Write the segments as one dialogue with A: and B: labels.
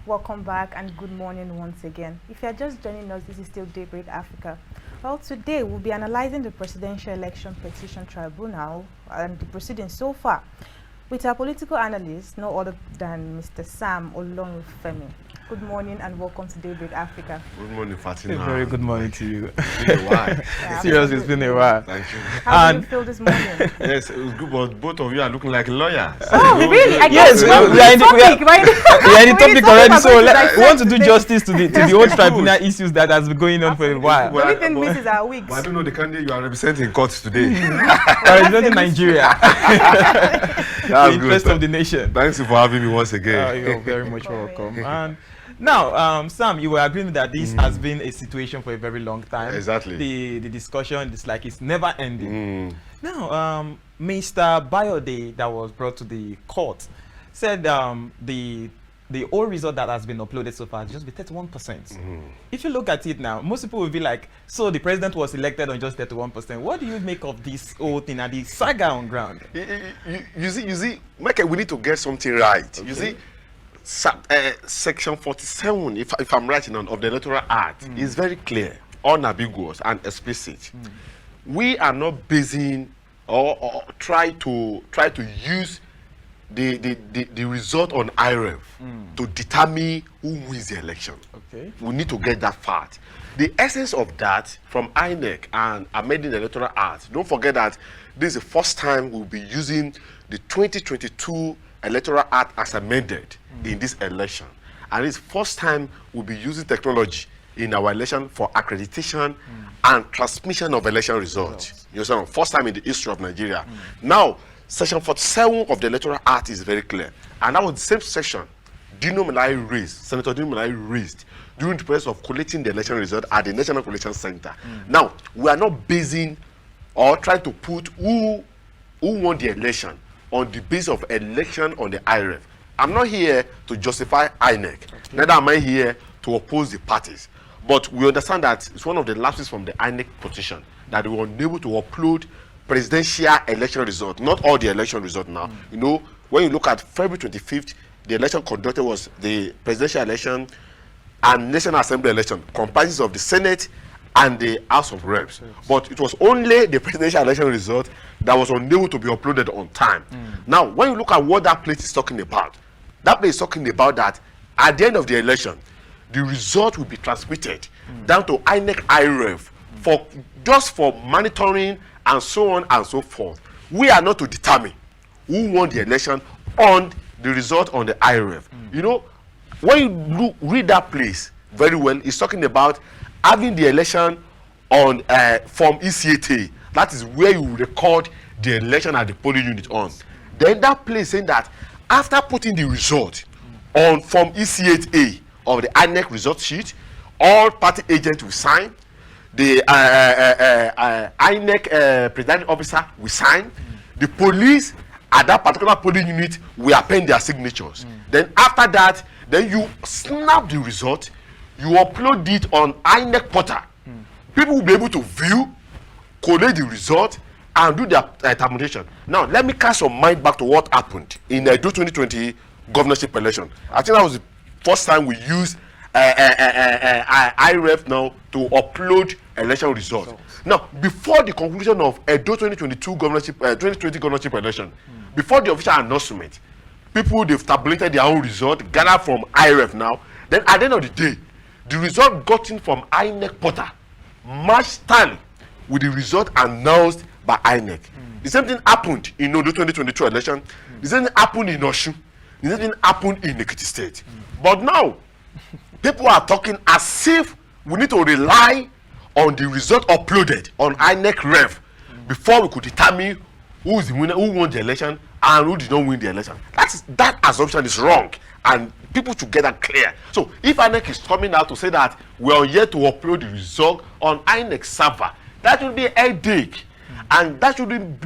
A: Welcome back and good morning once again. If you are just joining us, this is still Daybreak Africa. Well, today we'll be analyzing the Presidential Election POetition Tribunal and the proceedings so far with our political analyst, no other than Mr. Sam Olorunfemi. Good morning and welcome to Daybreak Africa.
B: Good morning, Fatimah.
C: A very good morning to you.
B: It's been a while.
A: Yeah,
C: Seriously, it's been a while.
B: Thank you.
A: How do you feel this morning?
B: Yes, it was good, but both of you are looking like lawyers.
A: Oh, really? I
C: Yes,
A: guess
C: we are in the
A: topic, right?
C: we are in the topic already, so we
A: we
C: want to do justice to the old tribunal issues that has been going on for a while.
A: The only thing misses our wigs.
B: But I don't know the candidate you are representing in court today.
C: We are representing Nigeria.
B: That's
C: The interest of the nation.
B: Thanks for having me once again.
C: You're very much welcome. And now, Sam, you were agreeing that this has been a situation for a very long time.
B: Exactly.
C: The discussion is like it's never ending. Now, Mr. Bayode that was brought to the court said the old result that has been uploaded so far has just be 31%. If you look at it now, most people will be like, so the president was elected on just 31%. What do you make of this whole thing and the saga on ground?
B: You see, Micheal, we need to get something right. Okay. You see, Section 47, if I'm right, of the Electoral Act is very clear, unambiguous, and explicit. We are not basing or try to use the result on IREV to determine who wins the election.
C: Okay.
B: We need to get that fact. The essence of that from INEC and amending the Electoral Act, don't forget that this is the first time we'll be using the 2022 Electoral Act as amended in this election. And it's first time we'll be using technology in our election for accreditation and transmission of election results. You know, first time in the history of Nigeria. Now, Section 47 of the Electoral Act is very clear. And that was the same section Senator Dino Melaye raised during the process of collecting the election result at the National Collection Center. Now, we are not basing or trying to put who won the election on the basis of election on the IREV. I'm not here to justify INEC. Neither am I here to oppose the parties. But we understand that it's one of the lapses from the INEC petition that we were unable to upload presidential election result, not all the election result now. You know, when you look at February 25th, the election conducted was the presidential election and National Assembly election, comprises of the Senate and the House of Reps. But it was only the presidential election result that was unable to be uploaded on time. Now, when you look at what that place is talking about, that place is talking about that at the end of the election, the result will be transmitted down to INEC IREV just for monitoring and so on and so forth. We are not to determine who won the election on the result on the IREV. You know, when you read that place very well, it's talking about having the election on Form ECAT. That is where you record the election at the polling unit on. Then that place saying that after putting the result on Form ECAT of the INEC result sheet, all party agents will sign, the INEC presiding officer will sign, the police at that particular polling unit will append their signatures. Then after that, then you snap the result, you upload it on INEC portal. People will be able to view, collate the result, and do their termination. Now, let me cast your mind back to what happened in the 2020 governorship election. I think that was the first time we used IREF now to upload election results. Now, before the conclusion of Edo 2022 2020 governorship election, before the official announcement, people, they've tabulated their own result, gathered from IREF now. Then at the end of the day, the result gotten from INEC portal matched tally with the result announced by INEC. The same thing happened in the 2022 election. The same thing happened in Osun. The same thing happened in Ekiti State. But now, people are talking as if we need to rely on the result uploaded on INEC Rev before we could determine who is the winner, who won the election, and who did not win the election. That assumption is wrong, and people should get that clear. So if INEC is coming out to say that we are yet to upload the result on INEC server, that will be a headache, and that shouldn't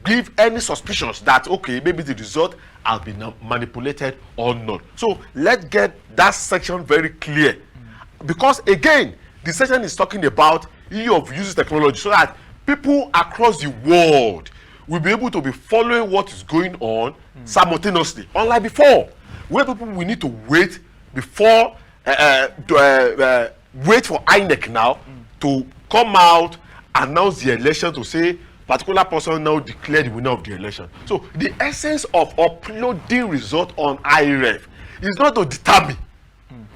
B: give any suspicions that okay, maybe the result has been manipulated or not. So let's get that section very clear, because again, the section is talking about issue of using technology so that people across the world will be able to be following what is going on simultaneously, unlike before, where people will need to wait before wait for INEC now to come out, announce the election, to say particular person now declare the winner of the election. So the essence of uploading result on IREF is not to determine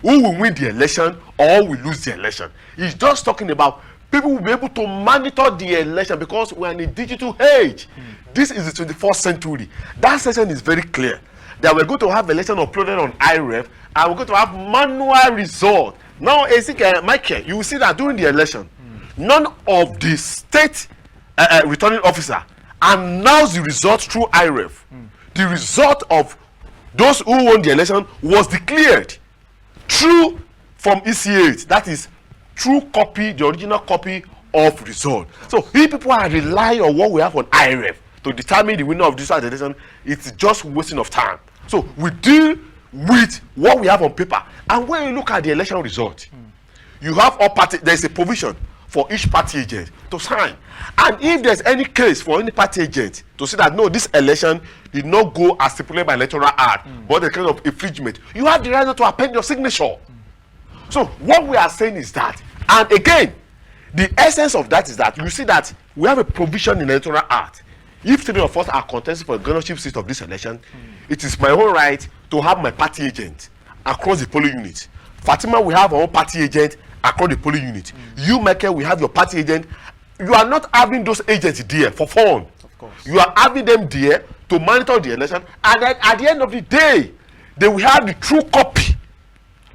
B: who will win the election or will lose the election. It's just talking about people will be able to monitor the election, because we're in a digital age. This is the 21st century. That section is very clear that we're going to have election uploaded on IREF, and we're going to have manual result. Now, I think, Micheal, you will see that during the election, none of the state returning officer announced the result through IREF. The result of those who won the election was declared through from ECH. That is true copy, the original copy of result. So if people are relying on what we have on IREF to determine the winner of this election, it's just wasting of time. So we deal with what we have on paper. And when you look at the election result, you have all party, there's a provision for each party agent to sign. And if there's any case for any party agent to say that no, this election did not go as stipulated by electoral act, but a kind of infringement, you have the right to append your signature. So what we are saying is that, and again, the essence of that is that you see that we have a provision in the electoral act. If three of us are contesting for a governorship seat of this election, it is my own right to have my party agent across the polling unit. Fatimah, we have our own party agent across the polling unit. You, Micheal, we have your party agent. You are not having those agents there for fun.
C: Of course.
B: You are having them there to monitor the election, and then at the end of the day, they will have the true copy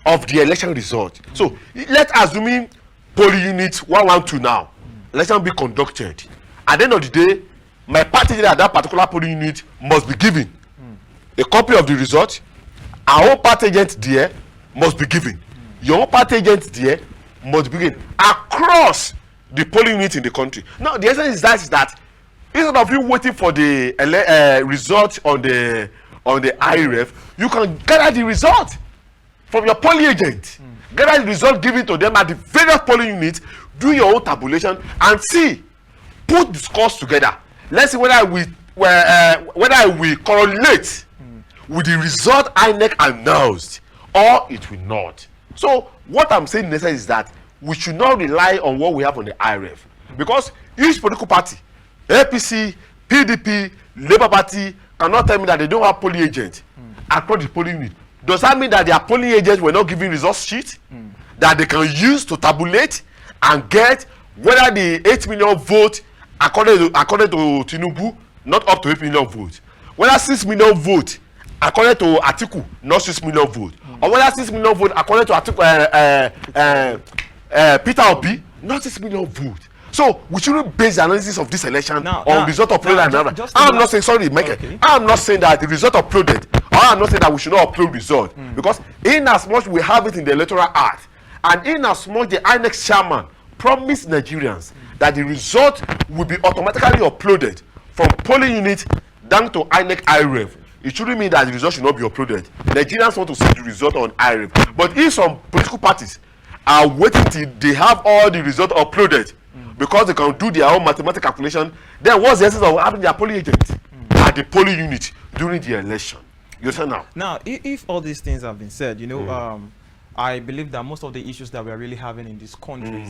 B: of the election result. So let's assume polling unit 112 now, election be conducted. At the end of the day, my party agent at that particular polling unit must be given a copy of the result. Our own party agent there must be given. Your own party agent there must be given across the polling unit in the country. Now the essence is that instead of you waiting for the result on the IREF, you can gather the result from your polling agent. Gather the result given to them at the various polling units, do your own tabulation and see, put the scores together. Let's see whether we correlate with the result INEC announced or it will not. So what I'm saying necessarily is that we should not rely on what we have on the IREF, because each political party, APC, PDP, Labour Party, cannot tell me that they don't have polling agents across the polling unit. Does that mean that their polling agents were not giving results sheet that they can use to tabulate and get whether the 8 million vote according to Tinubu, not up to 8 million votes, whether 6 million vote according to Atiku, not 6 million vote, or whether 6 million vote according to Peter Obi, not 6 million vote. So we shouldn't base the analysis of this election on result uploaded and another. I'm not saying, sorry, Micheal, okay. I'm not saying that the result uploaded, or I'm not saying that we should not upload result, because in as much we have it in the electoral act, and in as much the INEC chairman promised Nigerians that the result will be automatically uploaded from polling unit down to INEC IREF, it shouldn't mean that the result should not be uploaded. Nigerians want to see the result on IREF. But if some political parties are waiting till they have all the result uploaded because they can do their own mathematical calculation, then what's the essence of having their polling agent at the polling unit during the election? You understand now?
C: Now, if all these things have been said, you know, I believe that most of the issues that we are really having in this country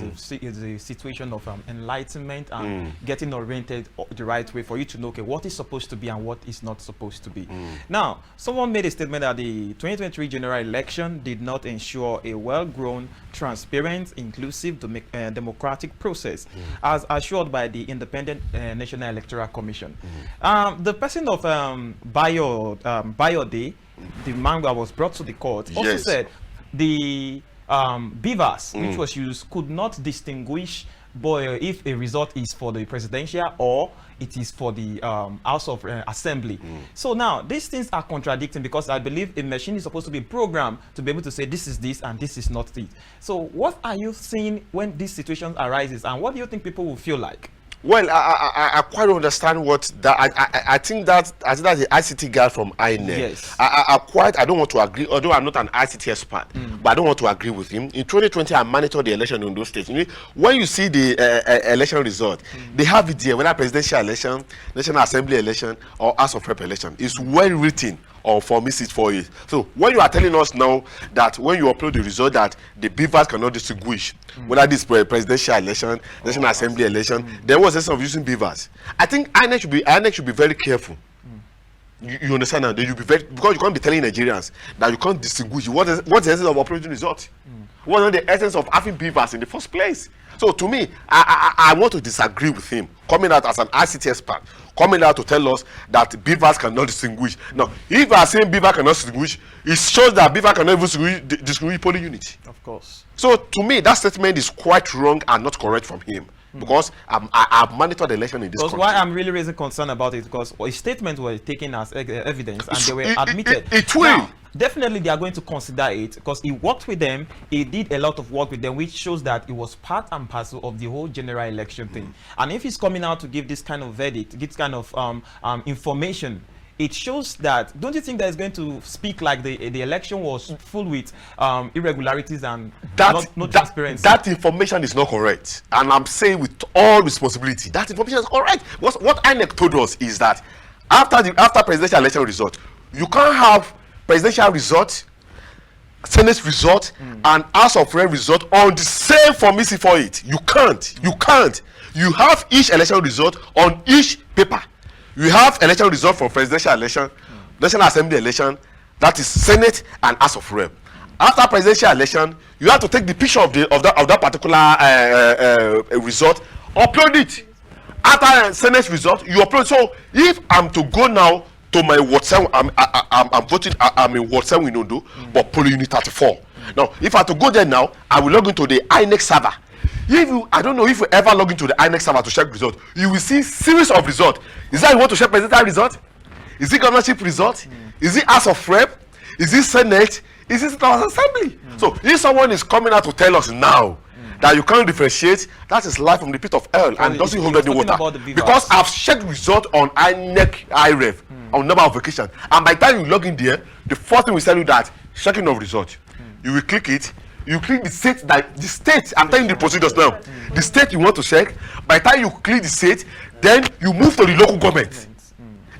C: is a situation of enlightenment and getting oriented the right way for you to know, okay, what is supposed to be and what is not supposed to be. Now, someone made a statement that the 2023 general election did not ensure a well-grown, transparent, inclusive, democratic process, as assured by the Independent National Electoral Commission. The person of Bayode, the man that was brought to the court, also said the beavers which was used could not distinguish if a result is for the presidential or it is for the House of Assembly. So now these things are contradicting, because I believe a machine is supposed to be programmed to be able to say this is this and this is not it. So what are you seeing when this situation arises, and what do you think people will feel like?
B: Well, I quite understand what that. I think that's the ICT guy from INEC.
C: Yes.
B: I don't want to agree, although I'm not an ICT expert, but I don't want to agree with him. In 2020, I monitored the election in those states. When you see the election result, they have it there, whether presidential election, National Assembly election, or House of Rep election. It's well written on Form E648. So when you are telling us now that when you upload the result that the beavers cannot distinguish whether this presidential election, national assembly election, then what's the sense of using beavers? I think INEC should be very careful. You understand now? That you be very, because you can't be telling Nigerians that you can't distinguish. What's the essence of uploading result? What is the essence of having beavers in the first place? So to me, I want to disagree with him, coming out as an ICT expert, coming out to tell us that beavers cannot distinguish. Now, if you are saying beaver cannot distinguish, it shows that beaver cannot even distinguish polling unit.
C: Of course.
B: So to me, that statement is quite wrong and not correct from him. Because I've monitored the election in this country.
C: Why I'm really raising concern about it, because his statements were taken as evidence and they were admitted.
B: It will.
C: Now, definitely they are going to consider it because he worked with them, he did a lot of work with them, which shows that it was part and parcel of the whole general election thing. And if he's coming out to give this kind of verdict, this kind of information, it shows that, don't you think that is going to speak like the election was full with irregularities and no transparency?
B: That information is not correct. And I'm saying with all responsibility, that information is correct. What INEC told us is that after presidential election result, you can't have presidential result, Senate result, and House of Rep result on the same Form E648. You can't. You have each election result on each paper. You have election result for presidential election, national assembly election, that is Senate and House of Rep. After presidential election, you have to take the picture of that particular result, upload it. After Senate result, you upload. So if I'm to go now to my WhatsApp, I'm voting. I'm in WhatsApp window, but polling unit 34. Now, if I have to go there now, I will log into the INEC server. I don't know if you ever log into the INEC server to check result, you will see series of results. Is that you want to check presidential result? Is it governorship result? Is it House of Rep? Is it Senate? Is it House Assembly? So if someone is coming out to tell us now that you can't differentiate, that is life from the pit of hell and doesn't hold any water. Because I've checked result on INEC IREF on number of vacation, and by the time you log in there, the first thing will tell you that checking of result. You will click it. You click the state, I'm telling you the procedures now. The state you want to check, by the time you click the state, then you move to the local government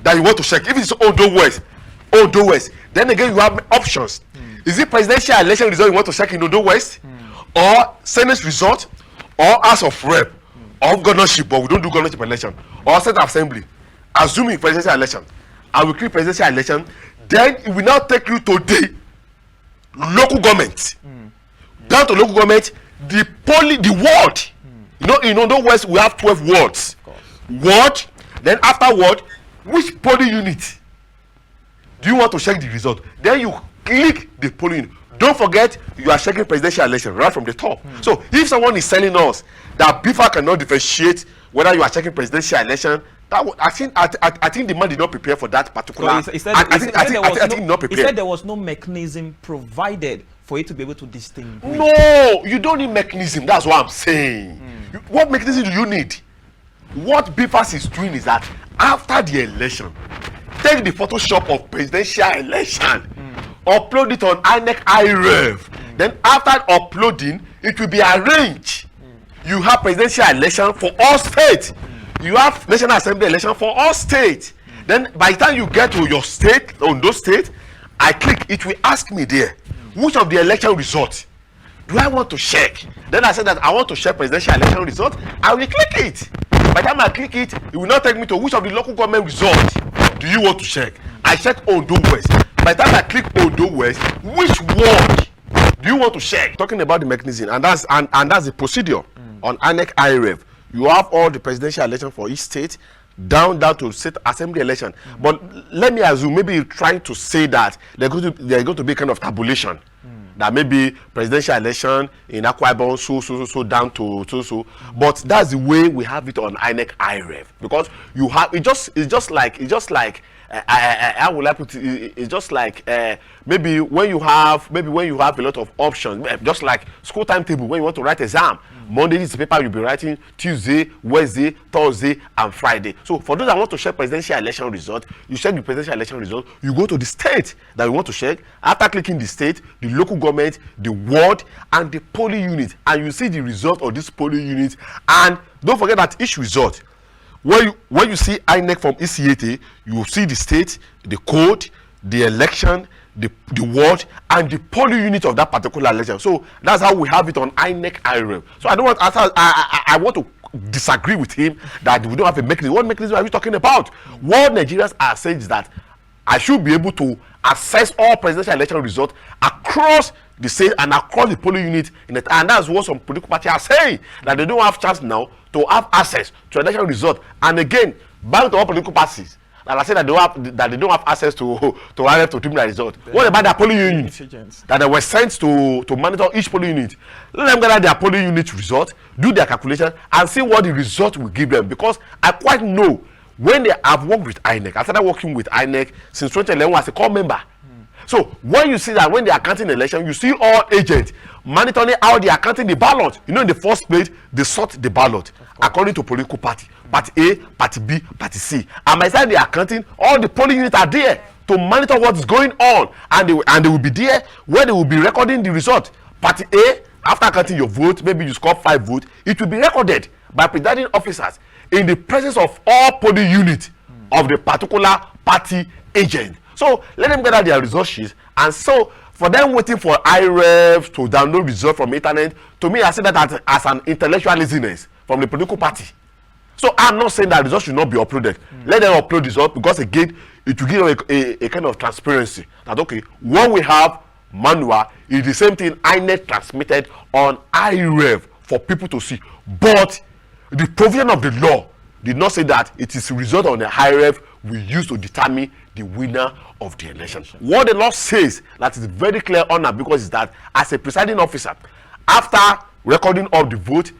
B: that you want to check. If it's Ondo West, then again you have options. Is it presidential election result you want to check in Ondo West, or Senate result, or House of Rep, or governorship, but we don't do governorship election, or Senate Assembly? Assuming presidential election, I will click presidential election, then it will now take you to the local government. Down to local government, the ward. In Ondo West we have 12 wards. Ward, then after ward, which polling unit do you want to check the result? Then you click the polling unit. Don't forget you are checking presidential election right from the top. So if someone is telling us that BIFA cannot differentiate whether you are checking presidential election, I think the man did not prepare for that particular.
C: So he said there was no mechanism provided for you to be able to distinguish.
B: No, you don't need mechanism. That's what I'm saying. What mechanism do you need? What BIFAS is doing is that after the election, take the Photoshop of presidential election, upload it on INEC IREF. Then after uploading, it will be arranged. You have presidential election for all states. You have national assembly election for all states. Then by the time you get to your state, on those states, I click, it will ask me there, which of the election results do I want to check? Then I said that I want to check presidential election result. I will click it. By the time I click it, it will not take me to which of the local government results do you want to check. I check Ondo West. By the time I click Ondo West, which ward do you want to check? Talking about the mechanism, and that's the procedure on INEC IREF. You have all the presidential election for each state, down to state assembly election. But let me assume, maybe you're trying to say that there's going to be kind of tabulation. That maybe presidential election in Akwa Ibom so down to so. But that's the way we have it on INEC IREF, because you have it's just like I would like to. It's just like maybe when you have a lot of options, just like school timetable when you want to write exam. Monday is the paper you'll be writing, Tuesday, Wednesday, Thursday, and Friday. So for those that want to check presidential election result, you check the presidential election result, you go to the state that you want to check. After clicking the state, the local government, the ward, and the polling unit, and you see the result of this polling unit. And don't forget that each result, when you see INEC from ECAT, you will see the state, the code, the election, the ward, and the polling unit of that particular election. So that's how we have it on INEC IREV. So I don't want, I want to disagree with him that we don't have a mechanism. What mechanism are we talking about? What Nigerians are saying is that I should be able to assess all presidential election results across the state and across the polling unit in it. And that's what some political parties are saying, that they don't have chance now to have access to election results. And again, back to all political parties, and I said that they don't have access to tribunal result. What about their polling units that they were sent to monitor each polling unit? Let them gather their polling unit result, do their calculation, and see what the result will give them. Because I quite know when they have worked with INEC, I started working with INEC since 2011 as a core member. So when you see that when they are counting the election, you see all agents monitoring how they are counting the ballot. You know, in the first place, they sort the ballot according to political party. Party A, Party B, Party C. And by the time they are counting, all the polling units are there to monitor what is going on. And they will be there where they will be recording the result. Party A, after counting your vote, maybe you score 5 votes, it will be recorded by presiding officers in the presence of all polling units of the particular party agent. So let them gather their result sheets. And so for them waiting for IREV to download results from internet, to me I see that as an intellectual laziness from the political party. So I'm not saying that results should not be uploaded. Let them upload results, because again, it will give a kind of transparency. That okay, what we have manual is the same thing INET transmitted on IREV for people to see. But the provision of the law did not say that it is the result on the IREV we use to determine the winner of the election. What the law says that is very clear on that, because is that as a presiding officer, after recording of the vote,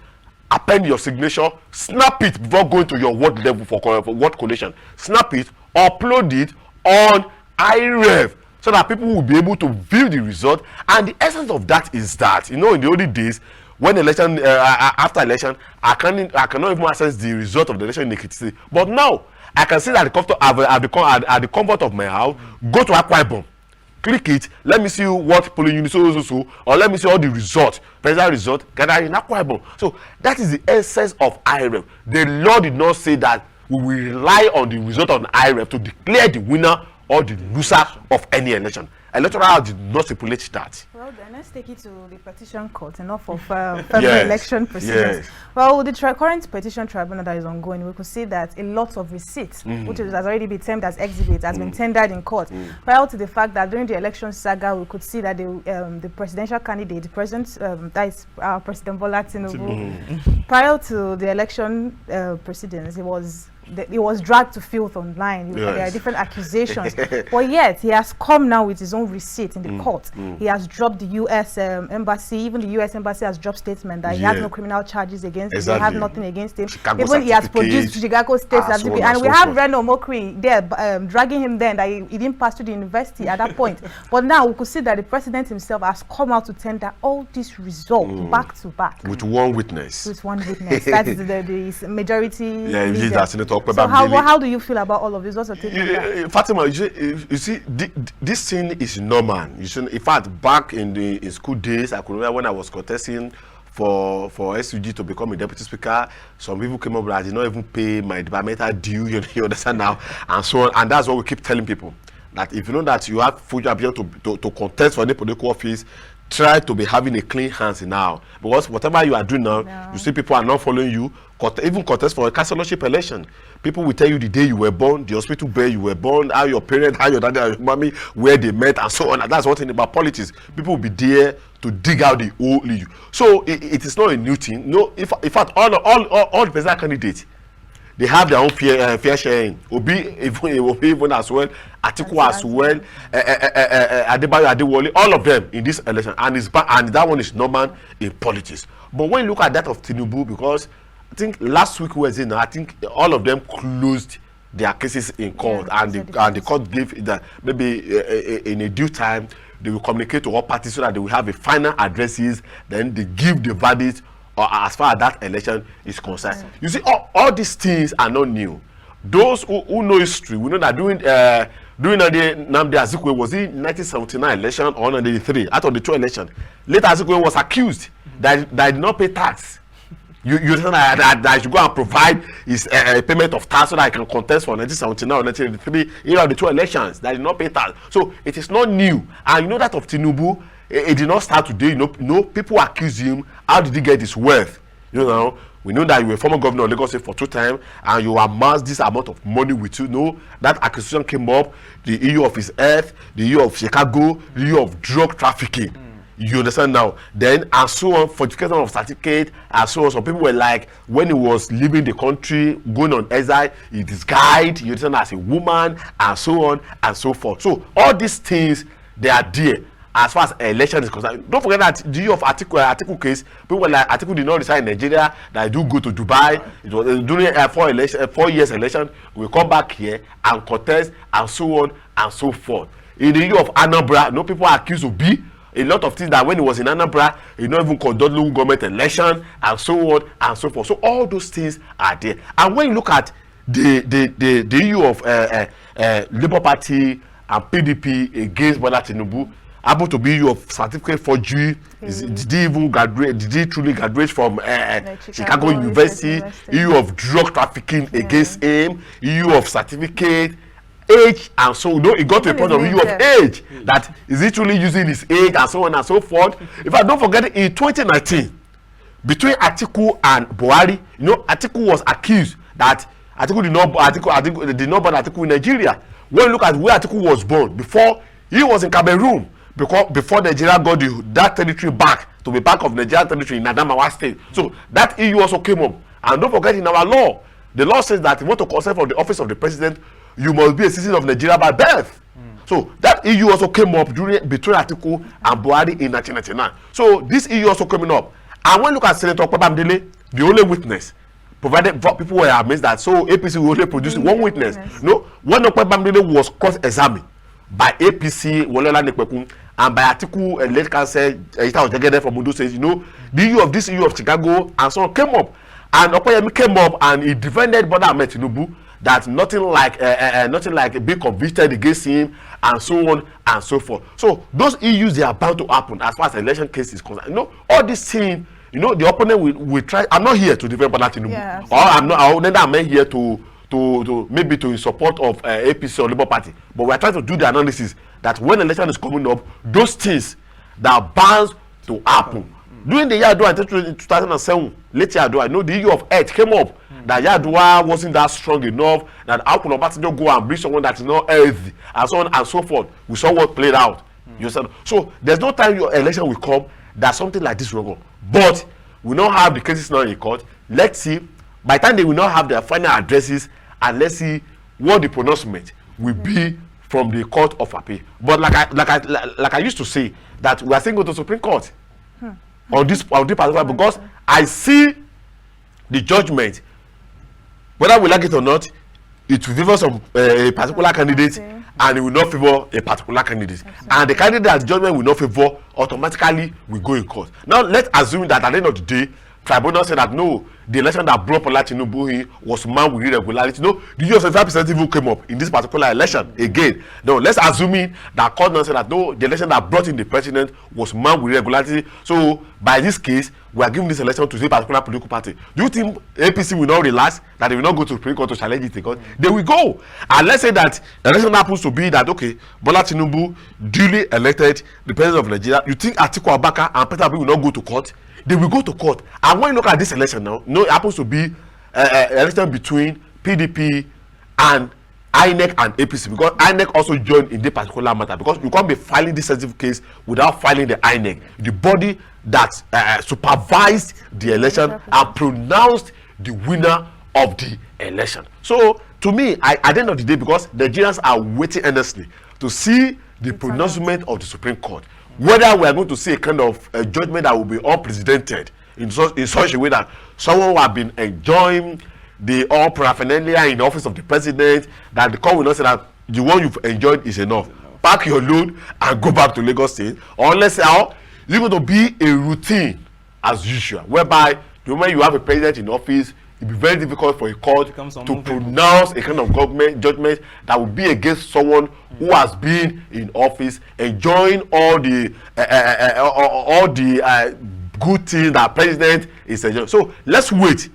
B: append your signature, snap it before going to your ward level for ward collation. Snap it, upload it on IREV so that people will be able to view the result. And the essence of that is that, you know, in the olden days, when election, after election, I cannot even access the result of the election in Ekiti State. But now, I can see that at the comfort of my house, go to Akwa Ibom, click it, let me see what polling unit so, or let me see all the results, presidential result, gather in Akwa Ibom. So that is the essence of IREV. The law did not say that we will rely on the result of the IREV to declare the winner or the loser of any election. Electoral did not stipulate that.
A: Well, then let's take it to the petition court, enough of federal election proceedings.
B: Yes.
A: Well, the current petition tribunal that is ongoing, we could see that a lot of receipts, which has already been termed as exhibits, has been tendered in court. Prior to the fact that during the election saga, we could see that the presidential candidate, the president, that is President Bola Tinubu, prior to the election proceedings, it was dragged to filth online. Yes. There are different accusations. But yet, he has come now with his own receipt in the court. He has dropped the U.S. Embassy. Even the U.S. Embassy has dropped statement that he has no criminal charges against him. They have nothing against him. Even he has produced Chicago State certificate. And we have Reno Mokri there dragging him then that he didn't pass through the university at that point. But now we could see that the president himself has come out to tender all these results back to back.
B: With one witness.
A: With one witness. That is the majority.
B: Yeah, that's in the
A: so how do you feel about all of this? What's your take on that?
B: Fatima, you see, this thing is normal. You see, in fact, back in school days, I could remember when I was contesting for SUG to become a deputy speaker, some people came up that I did not even pay my departmental due, you understand now, and so on. And that's what we keep telling people, that if you know that you have full ambition to contest for any political office, try to be having a clean hands now, because whatever you are doing now, you see people are not following you. Even contest for a councillorship election, people will tell you the day you were born, the hospital bed you were born, how your parents, how your daddy, how your mommy, where they met, and so on. And that's one thing about politics. People will be there to dig out the old you. So it is not a new thing. No, in fact, all the presidential candidates, they have their own fair sharing. Obi even as well, Atiku as well, Adebayo Adewale, all of them in this election, and that one is normal in politics. But when you look at that of Tinubu, because I think last week was in, I think all of them closed their cases in court, and the court gave that maybe in a due time they will communicate to all parties so that they will have a final addresses. Then they give the verdict, or as far as that election is concerned. You see, all these things are not new. Those who know history, we know that during the Nnamdi Azikiwe was in 1979 election or 1983, out of the 2 elections. Later Azikiwe was accused that he did not pay tax. You understand that I should go and provide his payment of tax so that I can contest for 1979 or 1983, the two elections that did not pay tax. So it is not new. And you know that of Tinubu, it did not start today. People accuse him. How did he get his wealth? We know that you were a former governor of Lagos State for 2 times and you amassed this amount of money with you. That accusation came up, the issue of his earth, the issue of Chicago, the issue of drug trafficking. You understand now? Then, and so on, fortification of certificate, and so on. Some people were like, when he was leaving the country, going on exile, he disguised, you understand, as a woman, and so on, and so forth. So, all these things, they are there. As far as election is concerned, don't forget that the issue of Atiku case, people were like, Atiku did not reside in Nigeria, that I do go to Dubai. It was during 4 years election, we come back here and contest, and so on, and so forth. In the issue of Anambra, people are accused of a lot of things that when he was in Anambra, he not even conduct local government election, and so on, and so forth. So all those things are there. And when you look at the issue of Labour Party and PDP against Bola Tinubu, able to be issue of certificate forgery. Did he even graduate? Did he truly graduate from Chicago University? Issue of drug trafficking against him. Issue of certificate, age, and so he got to a point of issue of age. That is he truly using his age, and so on and so forth. If I don't forget, in 2019, between Atiku and Buhari, Atiku was accused that Atiku did not born Atiku in Nigeria. When you look at where Atiku was born, before he was in Cameroon. Before Nigeria got that territory back to be part of Nigeria territory in Adamawa State. So that issue also came up. And don't forget, in our law, the law says that if you want to contest for the office of the president, you must be a citizen of Nigeria by birth. So that issue also came up between Atiku and Buhari in 1999. So this issue also coming up. And when you look at Senator Obamdele, the only witness, provided people were amazed that so APC will only produce one witness. When Obamdele was cross-examined by APC, Wolola Nekpekun, and by Atiku, late counsel, from Udo says, the issue of this issue of Chicago and so on came up. And Okoyemi came up and he defended Bola Ahmed Tinubu that nothing like being convicted against him and so on and so forth. So those issues, they are bound to happen as far as election case is concerned. All these things, the opponent will try. I'm not here to defend Bola Tinubu. Yeah, or I'm not here to maybe to in support of APC or Labour Party, but we are trying to do the analysis that when election is coming up, those things that are bound to happen. During the Yadua in 2007, late Yadua, the issue of earth came up. That Yadua wasn't that strong enough. That how could Obasanjo go and bring someone that is not earthy, and so on and so forth. We saw what played out. You said so. There's no time your election will come that something like this will go. But we don't have the cases now in court. Let's see. By the time they will not have their final addresses, and let's see what the pronouncement will be from the Court of Appeal. But like I used to say, that we are still going to the Supreme Court on this particular, because I see the judgment, whether we like it or not, it will favor some a particular candidate, and it will not favor a particular candidate. And the candidate that judgment will not favor automatically will go in court. Now let's assume that at the end of the day, tribunal said that no, the election that brought Bola Tinubu was marked with irregularity. The issue of 75% even came up in this particular election again. No, let's assume that court now said that no, the election that brought in the president was marked with irregularity. So by this case, we are giving this election to this particular political party. Do you think APC will not relax, that they will not go to the Supreme Court to challenge it? Because they will go. And let's say that the election happens to be that okay, Bola Tinubu duly elected the president of Nigeria. You think Atiku Abubakar and Peter Obi will not go to court? They will go to court. And when you look at this election now, it happens to be election between PDP and INEC and APC, because INEC also joined in this particular matter, because you can't be filing this sensitive case without filing the INEC, the body that supervised the election and pronounced the winner of the election. So to me, at the end of the day, because the Nigerians are waiting earnestly to see the pronouncement of the Supreme Court, whether we are going to see a kind of judgment that will be unprecedented in such a way that someone who has been enjoying the all paraphernalia in the office of the president, that the court will not say that the one you've enjoyed is enough. Pack your load and go back to Lagos State. Or let's say it's going to be a routine as usual, whereby the moment you have a president in office, it will be very difficult for a court to pronounce a kind of government judgment that will be against someone who has been in office, enjoying all the good thing that president is a. So let's wait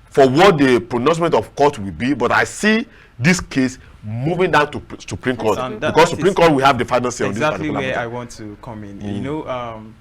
B: for what the pronouncement of court will be. But I see this case moving down to Supreme Court, because Supreme Court will have the final say on this
C: exactly
B: particular
C: where
B: matter.
C: I want to come in. You know,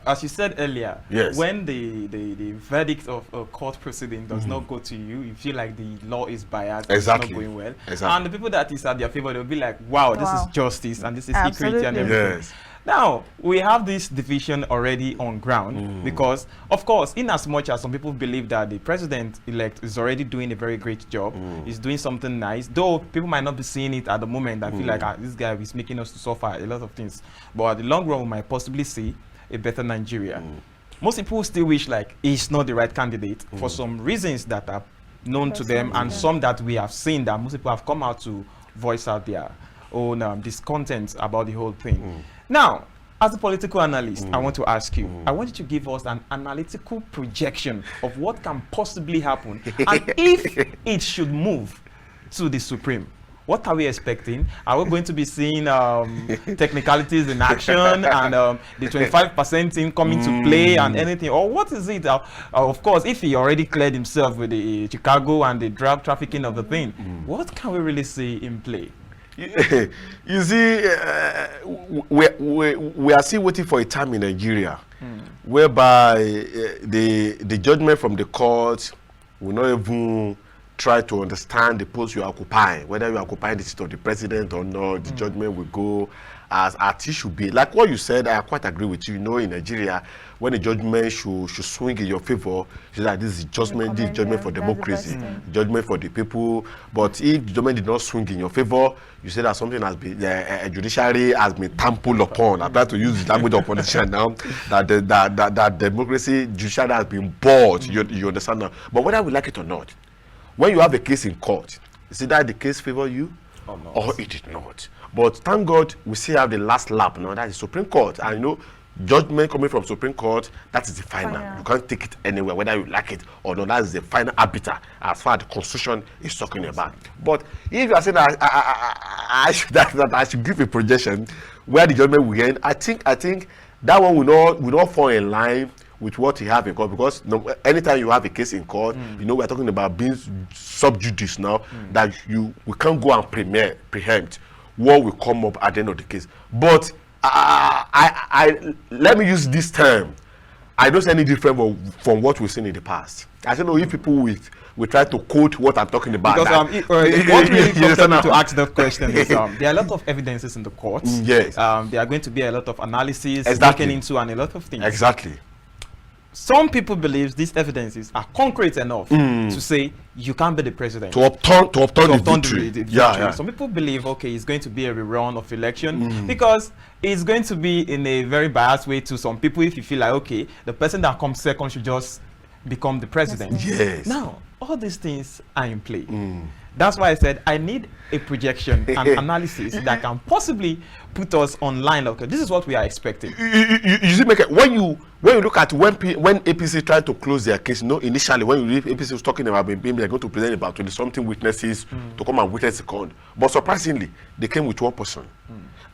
C: as you said earlier, when the verdict of a court proceeding does not go to you, you feel like the law is biased, it's not going well. And the people that is at their favor, they'll be like, wow, this is justice and this is equity and everything. Now, we have this division already on ground because, of course, in as much as some people believe that the president-elect is already doing a very great job, is doing something nice, though people might not be seeing it at the moment. I feel like this guy is making us to suffer a lot of things. But at the long run, we might possibly see a better Nigeria. Most people still wish like he's not the right candidate for some reasons that are known to them, and some that we have seen that most people have come out to voice out their own discontent about the whole thing. Now, as a political analyst, I want to ask you, I want you to give us an analytical projection of what can possibly happen and if it should move to the Supreme. What are we expecting? Are we going to be seeing technicalities in action and the 25% thing coming to play and anything? Or what is it? Of course, if he already cleared himself with the Chicago and the drug trafficking of the thing, what can we really see in play?
B: You see, we are still waiting for a time in Nigeria whereby the judgment from the court will not even try to understand the post you are occupying, whether you are occupying the seat of the president or not. The judgment will go as it should be. Like what you said, I quite agree with you. You know, in Nigeria, when the judgment should swing in your favor, you say that this is judgment, this is judgment for democracy, judgment for the people. But if the judgment did not swing in your favor, you say that something has been, judiciary has been trampled upon. I try to use the language of politician now, that democracy, judiciary has been bought. You understand now? But whether we like it or not, when you have a case in court, is it that the case favor you or it did not? But thank God we still have the last lap now, that is Supreme Court. And you know, judgment coming from Supreme Court, that is the final. You can't take it anywhere, whether you like it or not. That is the final arbiter as far as the Constitution is talking about. But if you are saying that I should give a projection where the judgment will end, I think that one will not fall in line with what you have in court, because anytime you have a case in court, you know, we're talking about being sub judice now, that we can't go and preempt what will come up at the end of the case. But let me use this term. I don't see any different from what we've seen in the past. I don't know if people will try to quote what I'm talking about.
C: Because what really prompted me to ask that question is there are a lot of evidences in the courts.
B: Yes.
C: There are going to be a lot of analysis looking into and a lot of things.
B: Exactly.
C: Some people believe these evidences are concrete enough to say you can't be the president.
B: To upturn the victory.
C: Yeah. Some people believe, okay, it's going to be a rerun of election because it's going to be in a very biased way to some people. If you feel like, okay, the person that comes second should just become the president.
B: Yes.
C: Now, all these things are in play. That's why I said I need a projection and analysis that can possibly put us online. Okay, this is what we are expecting.
B: You see, when you look at when APC tried to close their case, you know, initially when you read APC was talking about being they're going to present about 20-something witnesses to come and witness the court, but surprisingly they came with one person.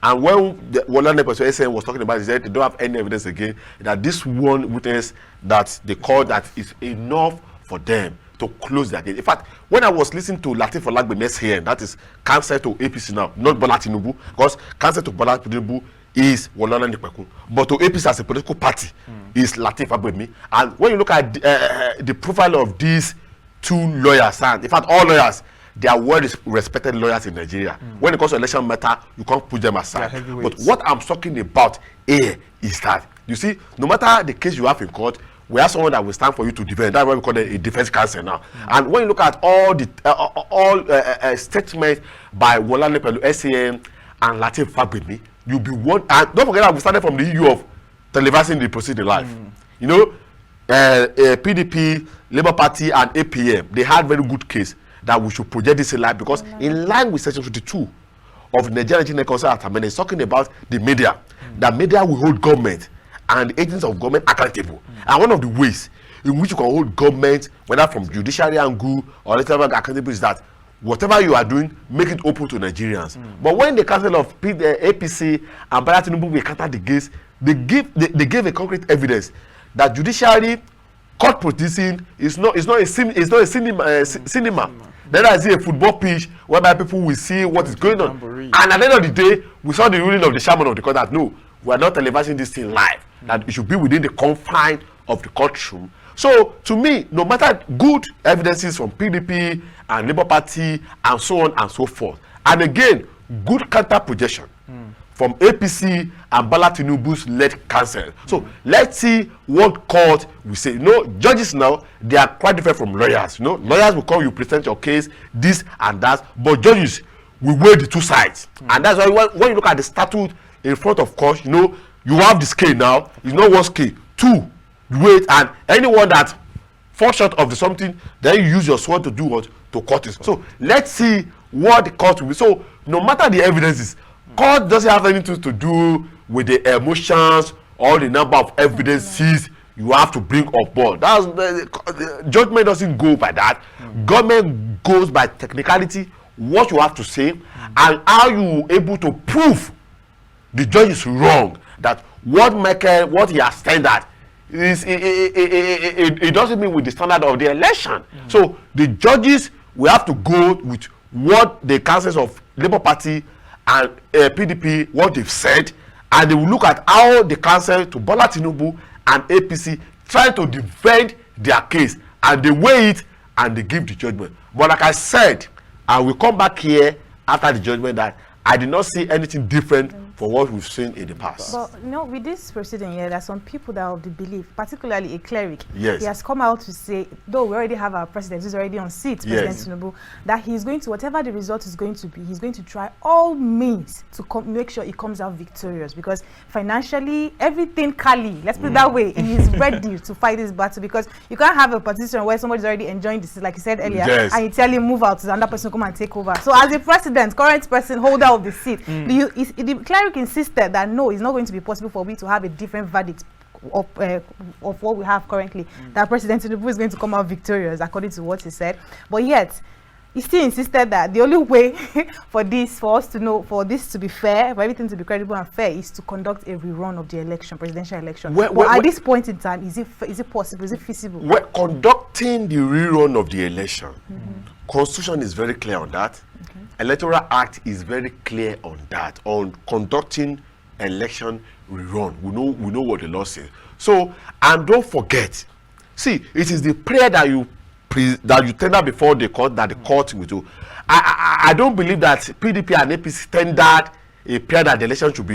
B: And when the SN was talking about it, they don't have any evidence again that this one witness that they called that is enough for them to close their case. In fact, when I was listening to Lateef Olagbemi here, that is cancer to APC now, not Bola Tinubu, because cancer to Bola Tinubu is Wolola Nipekun, but to APC as a political party is Lateef Olagbemi. And when you look at the profile of these two lawyers, and in fact all lawyers, they are well-respected lawyers in Nigeria. When it comes to election matter, you can't put them aside. But what I'm talking about here is that, you see, no matter the case you have in court, we have someone that will stand for you to defend. That's why we call it a defense counsel now. And when you look at all the statements by Wolani Pelu, SAN, and Lateef Olagbemi, you'll be one. And don't forget that we started from the EU of televising the proceeding live. You know, PDP, Labour Party, and APM, they had very good case that we should project this in live, because in line with Section 22 of the Nigerian Council Act, it's talking about the media. That media will hold government and the agents of government accountable. And one of the ways in which you can hold government, whether from judiciary angle or whatever, accountable, is that whatever you are doing, make it open to Nigerians. But when the council of APC and Bola Tinubu will counter the case, they gave a concrete evidence that judiciary court proceeding is not a cinema. Then I see a football pitch whereby people will see what is going on. And at the end of the day, we saw the ruling of the chairman of the court that no, we are not televising this thing live. That it should be within the confine of the courtroom. So to me, no matter good evidences from PDP and Labour Party and so on and so forth, and again, good counter projection from APC and Bola Tinubu's led council. So let's see what court will say. You know, judges now, they are quite different from lawyers. You know, lawyers will come, you present your case, this and that, but judges will weigh the two sides. And that's why when you look at the statute in front of court, you know, you have the scale now. It's not one scale, two weight, and anyone that falls short of the something, then you use your sword to do what? To cut it. So let's see what the court will be. So no matter the evidences, court doesn't have anything to do with the emotions or the number of evidences you have to bring up board. That's the judgment doesn't go by that. Government goes by technicality, what you have to say, and how you able to prove the judge is wrong. That what Micheal, what he has standard is it doesn't mean with the standard of the election. So the judges will have to go with what the councils of Labour Party and PDP, what they've said, and they will look at how the council to Bola Tinubu and APC try to defend their case, and they weigh it and they give the judgment. But like I said, I will come back here after the judgment that I did not see anything different from what we've seen in the past.
A: But you know, with this proceeding here, there are some people that are of the belief, particularly a cleric.
B: Yes.
A: He has come out to say, though we already have our president who's already on seat, President Tinubu, that he's going to, whatever the result is going to be, he's going to try all means to make sure he comes out victorious, because financially, everything Kali, let's put it that way, he is ready to fight this battle, because you can't have a position where somebody's already enjoying this, like you said earlier, and you tell him move out, so another person come and take over. So as a president, current person, holder of the seat, the cleric insisted that no, it's not going to be possible for me to have a different verdict of what we have currently, that President Tinubu is going to come out victorious according to what he said. But yet he still insisted that the only way for us to know, for this to be fair, for everything to be credible and fair, is to conduct a rerun of the election, presidential election. At this point in time, is it possible, is it feasible?
B: We're conducting the rerun of the election. Constitution is very clear on that. Electoral Act is very clear on that, on conducting election rerun. We know what the law says. So, and don't forget, see, it is the prayer that you tender before the court that the court will do. I don't believe that PDP and APC tendered a prayer that the election should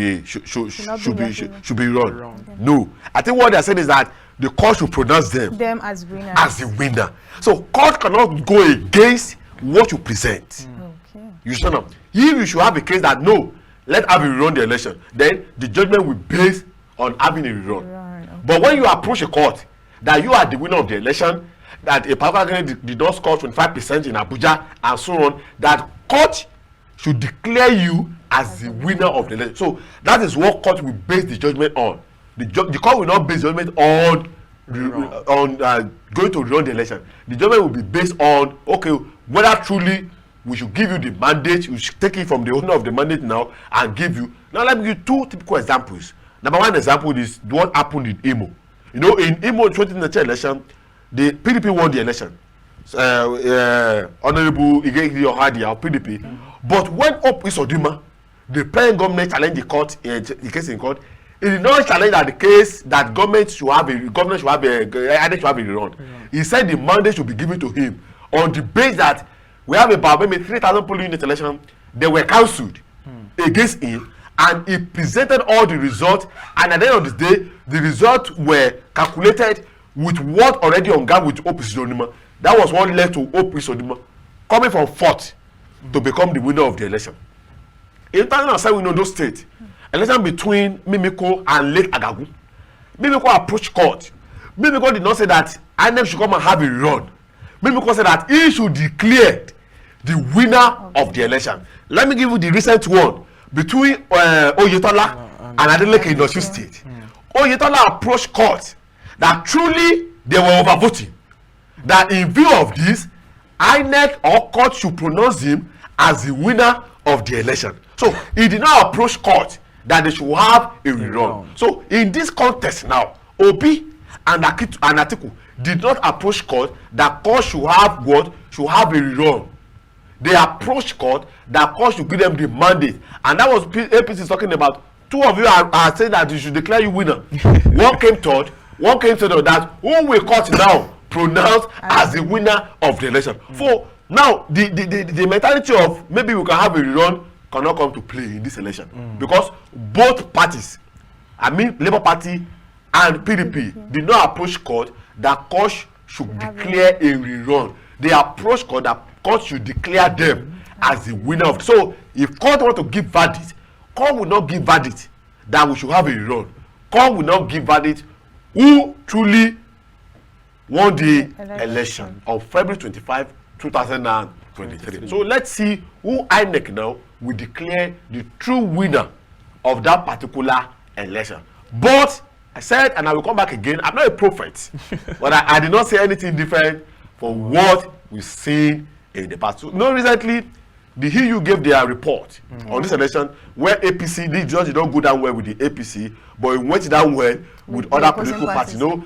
B: be run. No, I think what they are saying is that the court should pronounce them
A: as winners.
B: As the winner. So court cannot go against what you present. You should know. If you should have a case that no, let Abi run the election, then the judgment will be based on having a rerun. But when you approach a court that you are the winner of the election, that a particular candidate did not score 25% in Abuja and so on, that court should declare you as the winner of the election. So that is what court will base the judgment on. The court will not base judgment on going to run the election. The judgment will be based on, okay, whether truly we should give you the mandate, we should take it from the owner of the mandate now and give you. Now let me give you two typical examples. Number one example is what happened in Imo. You know, in Imo 2019 election, the PDP won the election. Honorable Igegi Ohadi of PDP. But when Op Isodima, the parent government challenged the court, the case in court, it did not challenge that the case that government should have a rerun. He said the mandate should be given to him on the basis that we have about maybe 3,000 polling unit election. They were cancelled against him, and he presented all the results, and at the end of the day, the results were calculated with what already on ground with Op Isodima. That was what led to Op Isodima coming from fourth to become the winner of the election. In 2007, we know those states, election between Mimiko and Lake Agagu. Mimiko approached court. Mimiko did not say that INEC should come and have a run. Mimiko said that he should declare the winner of the election. Let me give you the recent one between Oyetola and Adeleke in Osun State. Oyetola approached court that truly they were overvoting. That in view of this, INEC or court should pronounce him as the winner of the election. So he did not approach court that they should have a rerun. So in this context now, Obi and Atiku did not approach court that court should have what? Should have a rerun. They approached court that court should give them the mandate, and that was APC talking about. Two of you are saying that you should declare you winner. One came third, one came second. That who will court now pronounce as the winner of the election. For now, the mentality of maybe we can have a rerun cannot come to play in this election because both parties, I mean Labour Party and PDP, did not approach court that court should declare a rerun. They approached court that court should declare them as the winner of. So if court want to give verdict, court will not give verdict that we should have a rerun. Court will not give verdict who truly won the election on February 25, 2023. So let's see who INEC now will declare the true winner of that particular election. But I said, and I will come back again, I'm not a prophet, but I did not say anything different from what we've seen in the past. So, no, recently, the EU gave their report on this election where APC, the judge did not go down well with the APC, but it went down well with other political parties. You know,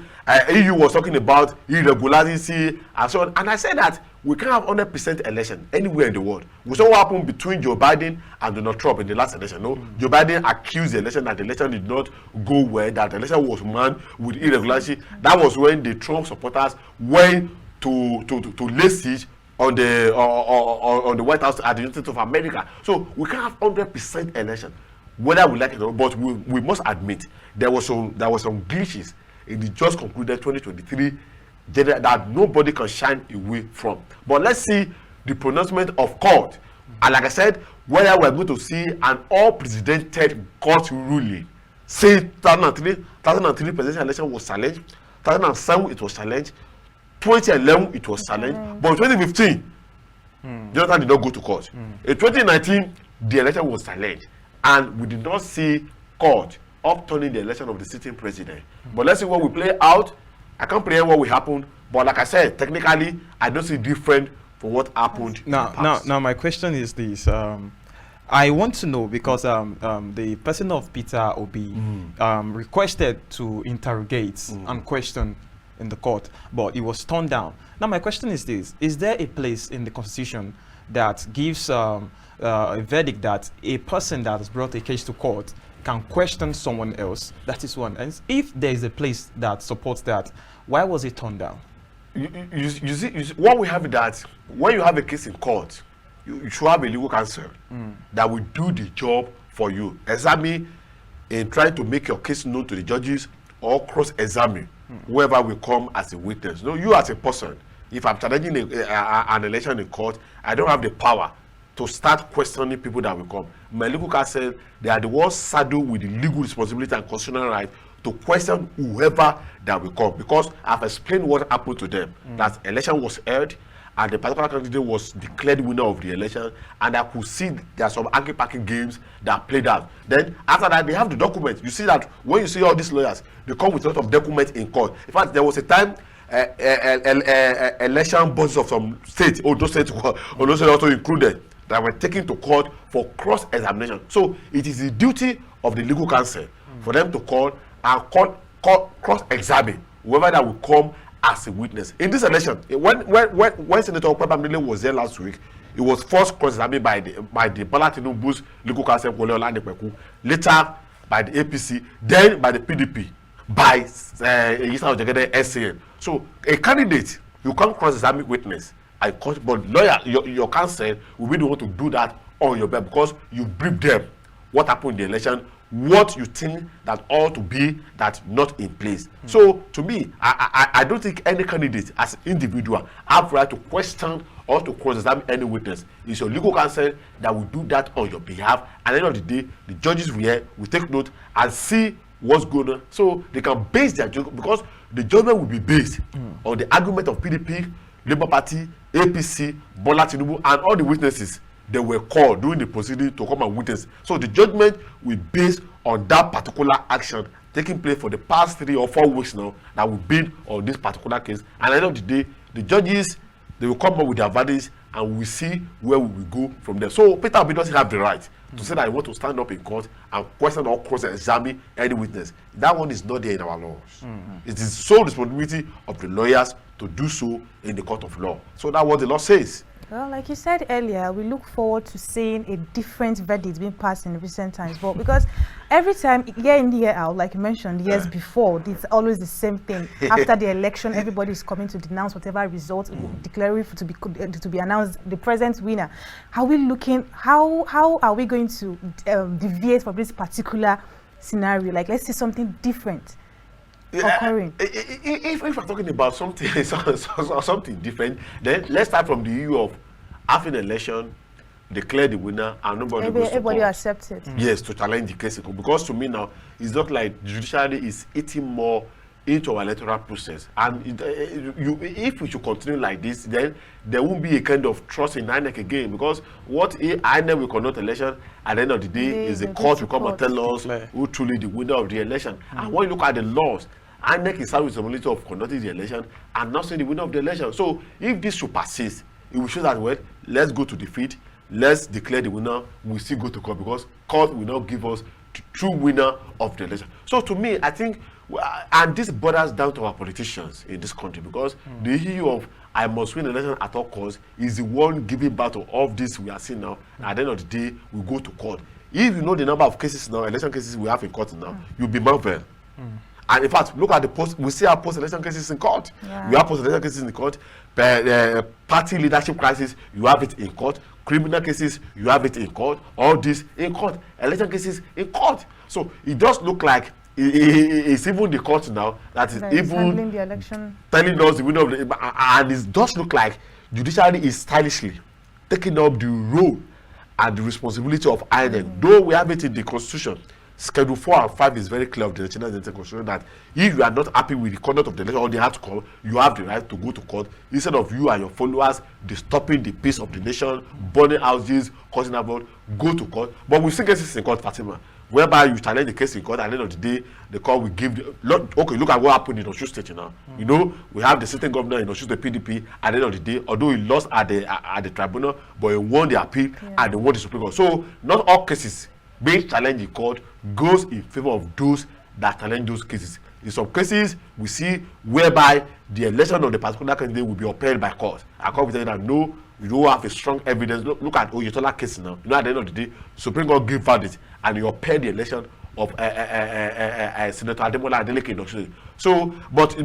B: EU was talking about irregularity and so on. And I said that we can't have 100% election anywhere in the world. We saw what happened between Joe Biden and Donald Trump in the last election. No, Joe Biden accused the election that the election did not go well, that the election was manned with irregularity. That was when the Trump supporters went to lay siege on the White House at the United States of America. So we can't have 100% election, whether we like it or not. But we must admit there was some glitches in the just concluded 2023 that nobody can shine away from. But let's see the pronouncement of court. And like I said, whether we're going to see an all-precedented court ruling. Say 2003 presidential election was challenged, 2007 it was challenged, 2011 it was challenged, but in 2015 Jonathan did not go to court. In 2019 the election was challenged, and we did not see court upturning the election of the sitting president. But let's see what will play out. I can't predict what will happen, but like I said, technically I don't see different from what happened in the past.
C: Now my question is this. I want to know because the person of Peter Obi requested to interrogate and question in the court, but it was turned down. Now my question is this: is there a place in the Constitution that gives a verdict that a person that has brought a case to court can question someone else? That is one. And if there is a place that supports that, why was it turned down?
B: You see, what we have is that when you have a case in court, you should have a legal counsel that will do the job for you. Examine in trying to make your case known to the judges, or cross-examine whoever will come as a witness. No, you as a person, if I'm challenging an election in court, I don't have the power to start questioning people that will come. My legal counsel, they are the ones saddled with the legal responsibility and constitutional right to question whoever that will come, because I've explained what happened to them. That election was held and the particular candidate was declared winner of the election, and I could see there are some anti-packing games that played out. Then after that, they have the documents. You see that when you see all these lawyers, they come with a lot of documents in court. In fact, there was a time election bodies of some states, those states also included, that were taken to court for cross-examination. So it is the duty of the legal counsel for them to call and cross-examine whoever that will come as a witness. In this election, when Senator Obagiri was there last week, it was first cross-examined by the Bola Tinubu's legal counsel, later by the APC, then by the PDP, by SAN. So a candidate, you can't cross-examine witness. But lawyer, your counsel will be the one to do that on your behalf, because you brief them what happened in the election, what you think that ought to be, that not in place. So to me, I don't think any candidate as an individual have right to question or to cross-examine any witness. It's your legal counsel that will do that on your behalf. At the end of the day, the judges will take note and see what's going on, so they can base their judgment, because the judgment will be based on the argument of PDP, Labour Party, APC, Bola Tinubu, and all the witnesses they were called during the proceeding to come and witness. So the judgment will be based on that particular action taking place for the past 3 or 4 weeks now that will be on this particular case. And at the end of the day, the judges, they will come up with their verdicts, and we see where we will go from there. So Peter Obi doesn't have the right to say that he want to stand up in court and question or cross-examine any witness. That one is not there in our laws. It is sole responsibility of the lawyers to do so in the court of law. So that's what the law says.
A: Well, like you said earlier, we look forward to seeing a different verdict being passed in recent times. But because every time, year in, year out, like you mentioned, years before, it's always the same thing. After the election, everybody is coming to denounce whatever result, declaring to be announced the present winner. How are we going to deviate from this particular scenario? Like, let's see something different occurring.
B: If we're talking about something something different, then let's start from the issue of having an election, declare the winner, and everybody
A: accepts it.
B: Yes, to challenge the case. Because to me now, it's not like the judiciary is eating more into our electoral process. And if we should continue like this, then there won't be a kind of trust in INEC again. Because what INEC will conduct election, at the end of the day, is the court will come and tell us who truly the winner of the election. And when you look at the laws, INEC is having the responsibility of conducting the election and not saying the winner of the election. So if this should persist, it will show that, well, let's go to defeat, let's declare the winner, we still go to court, because court will not give us the true winner of the election. So to me, I think, and this borders down to our politicians in this country, because the issue of I must win the election at all costs is the one giving battle of this we are seeing now. At the end of the day, we go to court. If you know the number of cases now, election cases we have in court now, you'll be marveled. And in fact, look at the we see our post-election cases in court. Yeah. We have post-election cases in court. Party leadership crisis, you have it in court. Criminal cases, you have it in court. All this in court. Election cases in court. So it does look like it's even the court now that is even
A: the election,
B: telling us the winner of the, and it does look like judiciary is stylishly taking up the role and the responsibility of INEC. Though we have it in the constitution. Schedule 4 and 5 is very clear of the National Constitution that if you are not happy with the conduct of the election or they have to call, you have the right to go to court instead of you and your followers disturbing the peace of the nation, burning houses, causing havoc. Go to court. But we've seen cases in court, Fatimah, whereby you challenge the case in court, at the end of the day, the court will give okay, look at what happened in Osun State now. You know, we have the sitting governor in Osun State, PDP, at the end of the day, although he lost at the tribunal, but he won the appeal and he won the Supreme Court. So not all cases being challenged in court goes in favor of those that challenge those cases. In some cases, we see whereby the election of the particular candidate will be upheld by court. I can't tell you that no, you don't have a strong evidence. Look at Oyetola case now. You know, at the end of the day, Supreme Court gave verdict and you upheld the election of Senator Ademola Adeleke in Osun. So, but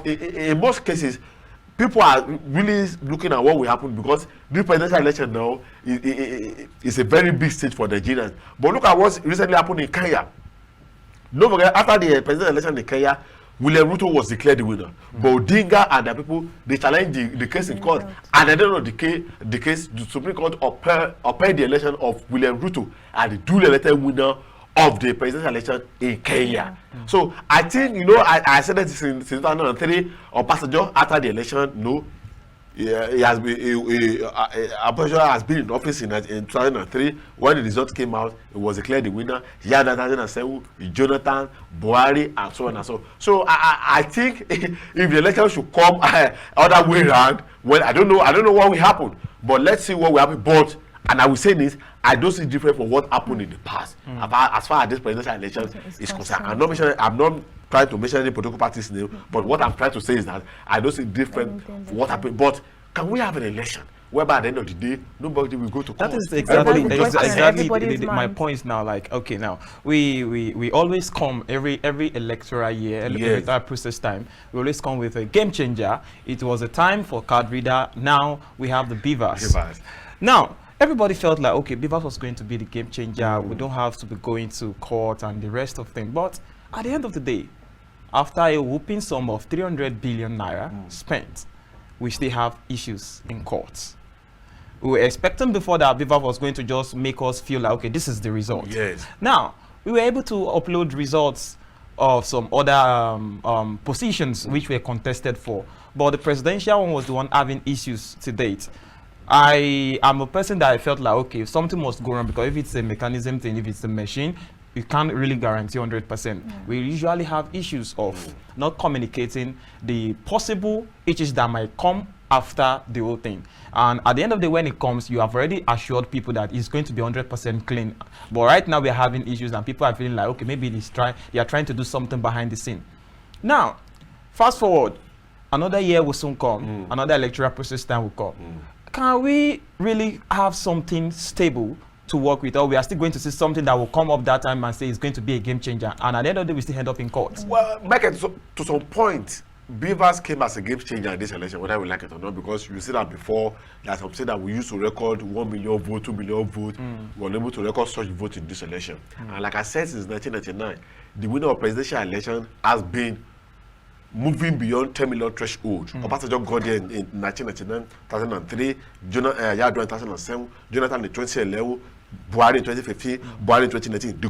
B: in most cases, people are really looking at what will happen because the presidential election now is a very big stage for Nigerians. But look at what's recently happened in Kenya. Don't forget, after the presidential election in Kenya, William Ruto was declared the winner. But Odinga and the people, they challenged the case in court. And at the end of the case, the Supreme Court upheld the election of William Ruto and the duly elected winner of the presidential election in Kenya. So I think, you know, I said that since 2003, Obasanjo, after the election, no, he has been, Obasanjo has been in office in 2003. When the result came out, it was declared the winner. He had 2007, Jonathan, Buhari, and so on and so on. So I think if the election should come other way around, well, I don't know what will happen. But let's see what will happen. But and I will say this, I don't see different from what happened in the past. As far as this presidential election is concerned, I'm not trying to mention any political party's name, but what I'm trying to say is that I don't see different from what happened. But can we have an election whereby at the end of the day, nobody will go to court?
C: That is exactly my point now. Like, okay, now we always come every electoral year, electoral process time. We always come with a game changer. It was a time for card reader. Now we have the beavers. Now everybody felt like, okay, beavers was going to be the game changer. We don't have to be going to court and the rest of things. But at the end of the day, after a whooping sum of 300 billion naira spent, we still have issues in courts. We were expecting before that beaver was going to just make us feel like, okay, this is the result.
B: Yes.
C: Now, we were able to upload results of some other positions which were contested for. But the presidential one was the one having issues to date. I am a person that I felt like, okay, something must go wrong, because if it's a mechanism thing, if it's a machine, you can't really guarantee 100%. We usually have issues of not communicating the possible issues that might come after the whole thing. And at the end of the day, when it comes, you have already assured people that it's going to be 100% clean. But right now, we are having issues, and people are feeling like, okay, maybe they are trying to do something behind the scene. Now, fast forward, another year will soon come, another electoral process time will come. Can we really have something stable to work with, or we are still going to see something that will come up that time and say it's going to be a game changer, and at the end of the day, we still end up in court?
B: Well, Michael, to some point, Beavers came as a game changer in this election, whether we like it or not, because you see that before, there's some say that we used to record 1 million votes, 2 million votes. We were able to record such votes in this election. And like I said, since 1999, the winner of presidential election has been moving beyond 10 million threshold. Obasanjo got there in 1999, 2003, Yar'Adua in 2007, Jonathan in 2011, Buhari in 2015, Buhari in 2019. They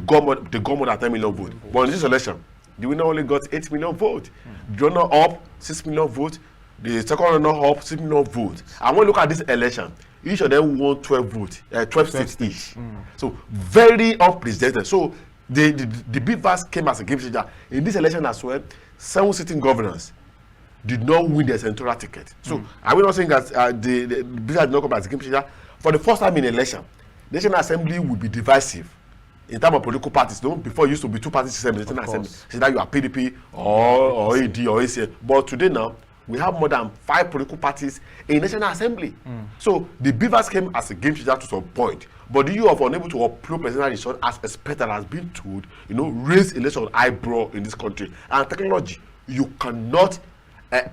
B: got more than 10 million votes. But in this election, the winner only got 8 million votes. The runner up, 6 million votes. The second runner up, 6 million votes. And when you look at this election, each of them won 12 votes, 12 seats each. So very unprecedented. So the Beavers came as a game changer. In this election as well, 7 sitting governors did not win their senatorial ticket. So are we not saying that the Beavers did not come as a game changer? For the first time in election, the National Assembly will be divisive. In terms of political parties, no, before it used to be 2 parties system in the National Assembly. So that you are PDP or AD or ACN. But today now, we have more than 5 political parties in the National Assembly. So the Beavers came as a game changer to some point. But the you are unable to upload presidential election as expected, has been told, raise election eyebrow in this country. And technology, you cannot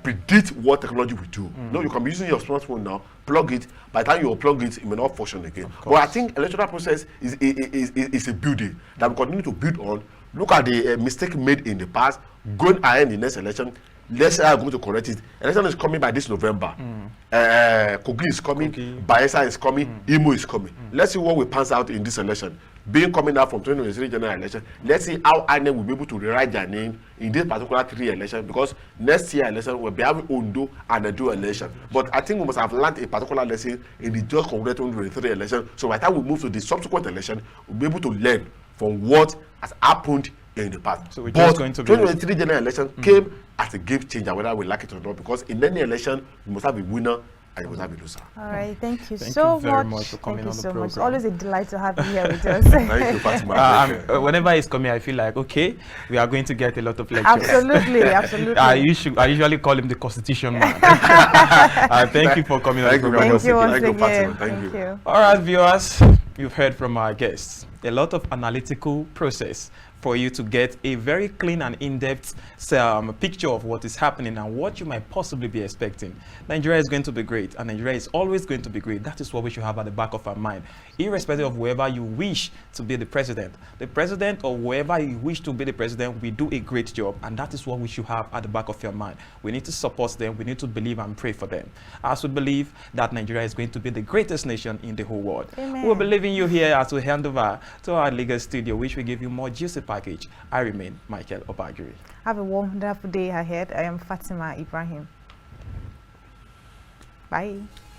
B: predict what technology will do. No, you can be using your smartphone now, plug it. By the time you unplug it, it may not function again. But I think electoral process is a building that we continue to build on. Look at the mistake made in the past, going ahead in the next election. Let's say I'm going to correct it. Election is coming by this November. Kogi is coming, Bayelsa is coming, Imo is coming. Let's see what will pass out in this election. Being coming out from 2023 general election, let's see how INEC will be able to rewrite their name in this particular 3 elections, because next year election will be having Ondo and a dual election. But I think we must have learned a particular lesson in the just concluded 2023 election. So by the time we move to the subsequent election, we'll be able to learn from what has happened in the past.
C: So we're
B: but
C: just going to
B: 2023 general election came as a game changer, whether we like it or not, because in any election, you must have a winner and you must have a loser.
A: All right, thank you
C: Thank
A: so
C: you very much for coming on the program.
A: Much. Always a delight to have you here with us.
B: Thank you, Fatimah.
C: Whenever he's coming, I feel like, okay, we are going to get a lot of lectures.
A: Absolutely, absolutely.
C: I usually call him the Constitution man. Thank you for coming on the program.
A: Thank you once
B: Thank you,
A: again.
B: Fatimah. Thank you.
C: All right, viewers, you've heard from our guests. A lot of analytical process for you to get a very clean and in-depth picture of what is happening and what you might possibly be expecting. Nigeria is going to be great, and Nigeria is always going to be great. That is what we should have at the back of our mind, irrespective of whoever you wish to be the president. The president or whoever you wish to be the president will do a great job, and that is what we should have at the back of your mind. We need to support them. We need to believe and pray for them, as we believe that Nigeria is going to be the greatest nation in the whole world.
A: Amen.
C: We'll be leaving you here as we hand over to our legal studio, which will give you more juicy package. I remain Micheal Obagiri.
A: Have a wonderful day ahead. I am Fatimah Ibrahim. Bye.